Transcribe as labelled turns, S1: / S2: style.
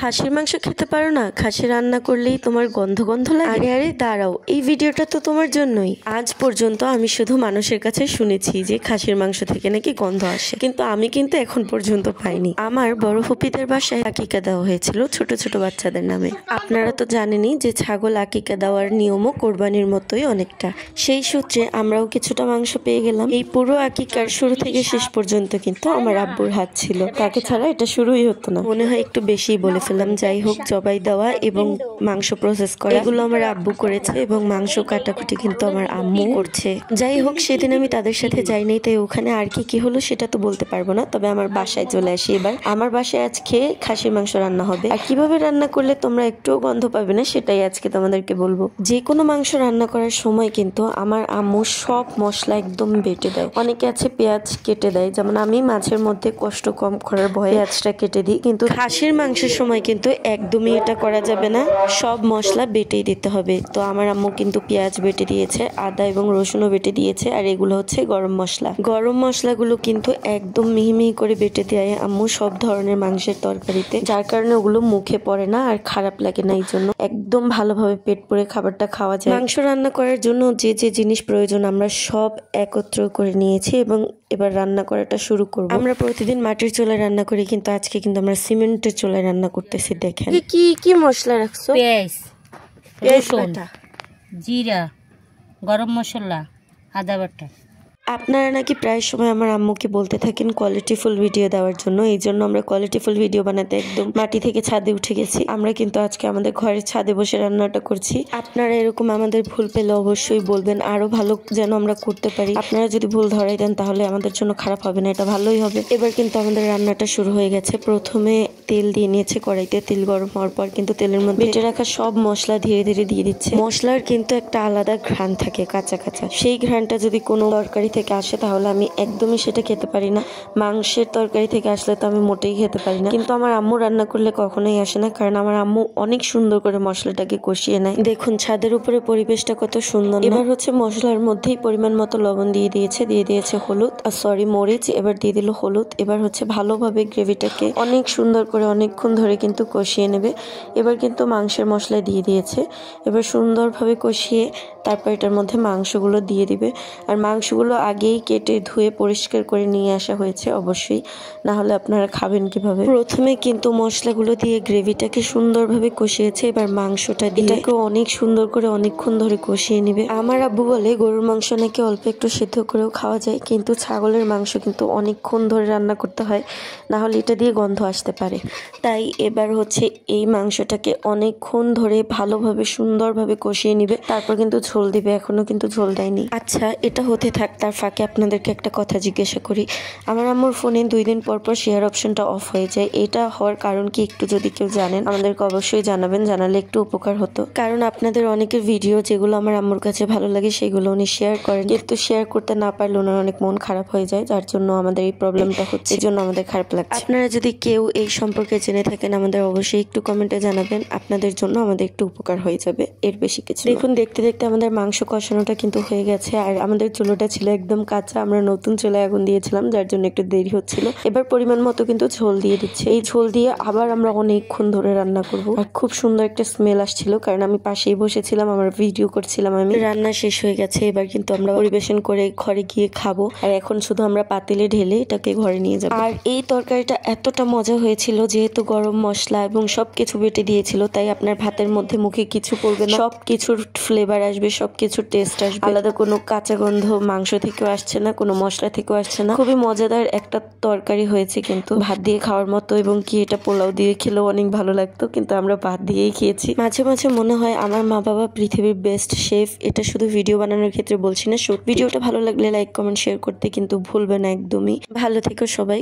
S1: খাসির মাংস খেতে পারো না? খাসি রান্না করলেই তোমার গন্ধ গন্ধ লাগে? আরে আরে দাঁড়াও, এই ভিডিওটা তো তোমার জন্যই। আজ পর্যন্ত আমি শুধু মানুষের কাছে শুনেছি যে খাসির মাংস থেকে নাকি গন্ধ আসে, কিন্তু আমি এখন পর্যন্ত পাইনি। আমার বড় ফুপিদের বাসায় আকিকা দেওয়া হয়েছিল ছোট ছোট বাচ্চাদের নামে। আপনারা তো জানেনই যে ছাগল আকিকা দেওয়ার নিয়মও কোরবানির মতোই অনেকটা। সেই সূত্রে আমরাও কিছুটা মাংস পেয়ে গেলাম। এই পুরো আকিকার শুরু থেকে শেষ পর্যন্ত কিন্তু আমার আব্বুর হাত ছিল, তাকে ছাড়া এটা শুরুই হতো না। মনে হয় একটু বেশি বলে ফেললাম। যাই হোক, জবাই দেওয়া এবং মাংস প্রসেস করা এগুলো আমার আব্বু করেছে এবং মাংস কাটাকুটি কিন্তু আমার আম্মু করছে। যাই হোক, সেদিন আমি তাদের সাথে যাই নাই, তাই ওখানে আর কি হলো সেটা তো বলতে পারবো না। তবে আমার বাসায় চলে আসি এবার। আমার বাসায় আজকে খাসির মাংস রান্না হবে, আর কিভাবে রান্না করলে তোমরা একটুও গন্ধ পাবে না সেটাই আজকে তোমাদেরকে বলবো। যে কোনো মাংস রান্না করার সময় কিন্তু আমার আম্মু সব মশলা একদম বেটে দেয়। অনেকে আছে পেঁয়াজ কেটে দেয়, যেমন আমি মাছের মধ্যে কষ্ট কম করার ভয়ে পেঁয়াজটা কেটে দিই, কিন্তু খাসির মাংসের সময় কিন্তু একদমই এটা করা যাবে না, সব মশলা বেটেই দিতে হবে। তো আমার আম্মু কিন্তু পেঁয়াজ বেটে দিয়েছে, আদা এবং রসুনও বেটে দিয়েছে, আর এগুলো হচ্ছে গরম মশলা। গরম মশলাগুলো কিন্তু একদম মিহি মিহি করে বেটে দেয় আম্মু সব ধরনের মাংসের তরকারিতে, যার কারণে ওগুলো মুখে পড়ে না আর খারাপ লাগে না। এই জন্য একদম ভালোভাবে পেট পুরে খাবারটা খাওয়া যায়। মাংস রান্না করার জন্য যে যে জিনিস প্রয়োজন আমরা সব একত্র করে নিয়েছি এবং এবার রান্না করাটা শুরু করব। আমরা প্রতিদিন মাটির চুলায় রান্না করি, কিন্তু আজকে কিন্তু আমরা সিমেন্টের চুলায় রান্না করতেছি। দেখেন কি কি মশলা রাখছো?
S2: পেঁয়াজ, রসুন, জিরা, গরম মশলা, আদা বাটা।
S1: আপনারা নাকি প্রায় সময় আমার আম্মুকে বলতে থাকেন কোয়ালিটিফুল ভিডিও দেওয়ার জন্য, এই জন্য আমরা কোয়ালিটিফুল ভিডিও বানাতে একদম মাটি থেকে ছাদে উঠে গেছি। আমরা কিন্তু আজকে আমাদের ঘরের ছাদে বসে রান্নাটা করছি। আপনারা এরকম আমাদের ভুল পেলে অবশ্যই বলবেন, আরো ভালো যেন আমরা করতে পারি। আপনারা যদি ভুল ধরাই দেন তাহলে আমাদের জন্য খারাপ হবে না, এটা ভালোই হবে। এবার কিন্তু আমাদের রান্নাটা শুরু হয়ে গেছে। প্রথমে তেল দিয়ে নিয়েছে কড়াইতে, তেল গরম হওয়ার পর কিন্তু তেলের মধ্যে বেটে রাখা সব মশলা ধীরে ধীরে দিয়ে দিচ্ছে। মশলার কিন্তু একটা আলাদা ঘ্রাণ থাকে, কাঁচা কাঁচা। সেই ঘ্রাণটা যদি কোনো তরকারি থেকে আসে তাহলে আমি একদমই সেটা খেতে পারি না। মাংসের তরকারি থেকে আসলে তো আমি মোটেই খেতে পারি না, কিন্তু আমার আম্মু রান্না করলে কখনোই আসে না, কারণ আমার আম্মু অনেক সুন্দর করে মশলাটাকে কষিয়ে নেয়। দেখুন ছাদের উপরে পরিবেশটা কত সুন্দর। এবার হচ্ছে মশলার মধ্যেই পরিমাণ মতো লবণ দিয়ে দিয়েছে হলুদ, মরিচ, এবার দিয়ে দিল হলুদ। এবার হচ্ছে ভালোভাবে গ্রেভিটাকে অনেক সুন্দর করে অনেকক্ষণ ধরে কিন্তু কষিয়ে নেবে। এবার কিন্তু মাংসের মশলা দিয়ে দিয়েছে। এবার সুন্দরভাবে কষিয়ে তারপর এটার মধ্যে মাংসগুলো দিয়ে দিবে। আর মাংসগুলো আগেই কেটে ধুয়ে পরিষ্কার করে নিয়ে আসা হয়েছে অবশ্যই, না হলে আপনারা খাবেন কিভাবে। প্রথমে কিন্তু মশলাগুলো দিয়ে গ্রেভিটাকে সুন্দরভাবে কষিয়েছে, এবার মাংসটা দিয়ে এটাকে অনেক সুন্দর করে অনেকক্ষণ ধরে কষিয়ে নেবে। আমার আব্বু বলে গরুর মাংস নাকি অল্প একটু সেদ্ধ করেও খাওয়া যায়, কিন্তু ছাগলের মাংস কিন্তু অনেকক্ষণ ধরে রান্না করতে হয়, না হলে এটা দিয়ে গন্ধ আসতে পারে। তাই এবার হচ্ছে এই মাংসটাকে অনেকক্ষণ ধরে ভালোভাবে সুন্দরভাবে কষিয়ে নিবে, তারপর কিন্তু ঝোল দিবে। এখনো কিন্তু ঝোল দেয়নি। আচ্ছা, এটা হতে থাক, তার ফাঁকে আপনাদেরকে একটা কথা জিজ্ঞাসা করি। আমার আম্মুর ফোনে 2 দিন পর পর শেয়ার অপশনটা অফ হয়ে যায়, এটা হওয়ার কারণ কি একটু যদি কেউ জানেন আমাদেরকে অবশ্যই জানাবেন, জানালে একটু উপকার হতো। কারণ আপনাদের অনেকের ভিডিও যেগুলো আমার আম্মুর কাছে ভালো লাগে সেগুলো উনি শেয়ার করেন, কিন্তু শেয়ার করতে না পারলে ওনার অনেক মন খারাপ হয়ে যায়, যার জন্য আমাদের এই প্রবলেমটা হচ্ছে, এই জন্য আমাদের খারাপ লাগছে। আপনারা যদি কেউ এই সম্পর্কে জেনে থাকেন আমাদের অবশ্যই একটু কমেন্টে জানাবেন, আপনাদের জন্য আমাদের একটু উপকার হয়ে যাবে, এর বেশি কিছু। দেখুন দেখতে দেখতে আমাদের মাংস কষানোটা কিন্তু হয়ে গেছে, আর আমাদের চুলোটা ছিল একদম কাঁচা, আমরা নতুন চুলায় আগুন দিয়েছিলাম যার জন্য একটু দেরি হচ্ছিল। এবার পরিমাণ মতো কিন্তু ঝোল দিয়ে দিচ্ছে। এই ঝোল দিয়ে আবার আমরা অনেকক্ষণ ধরে রান্না করব, আর খুব সুন্দর একটা স্মেল আসছিল, কারণ আমি পাশেই বসেছিলাম, আমার ভিডিও করছিলাম। আমি রান্না শেষ হয়ে গেছে, এবার কিন্তু আমরা পরিবেশন করে ঘরে গিয়ে খাবো, আর এখন শুধু আমরা পাতিলে ঢেলে এটাকে ঘরে নিয়ে যাবো। আর এই তরকারিটা এতটা মজা হয়েছিল, যেহেতু গরম মশলা এবং সবকিছু বেটে দিয়েছিল, তাই আপনার ভাতের মধ্যে মুখে কিছু পড়বে না, সবকিছুর ফ্লেভার আসবে, সবকিছুর টেস্ট আসবে, আলাদা কোনো কাঁচা গন্ধ মাংস থেকেও আসছে না, কোনো মশলা থেকেও আসছে না। খুবই মজাদার একটা তরকারি হয়েছে, কিন্তু ভাত দিয়ে খাওয়ার মতো, এবং কি এটা পোলাও দিয়ে খেলেও অনেক ভালো লাগতো, কিন্তু আমরা ভাত দিয়েই খেয়েছি। মাঝে মাঝে মনে হয় আমার মা বাবা পৃথিবীর বেস্ট শেফ। এটা শুধু ভিডিও বানানোর ক্ষেত্রে বলছি না, ভিডিওটা ভালো লাগলে লাইক কমেন্ট শেয়ার করতে কিন্তু ভুলবে না একদমই। ভালো থেকো সবাই।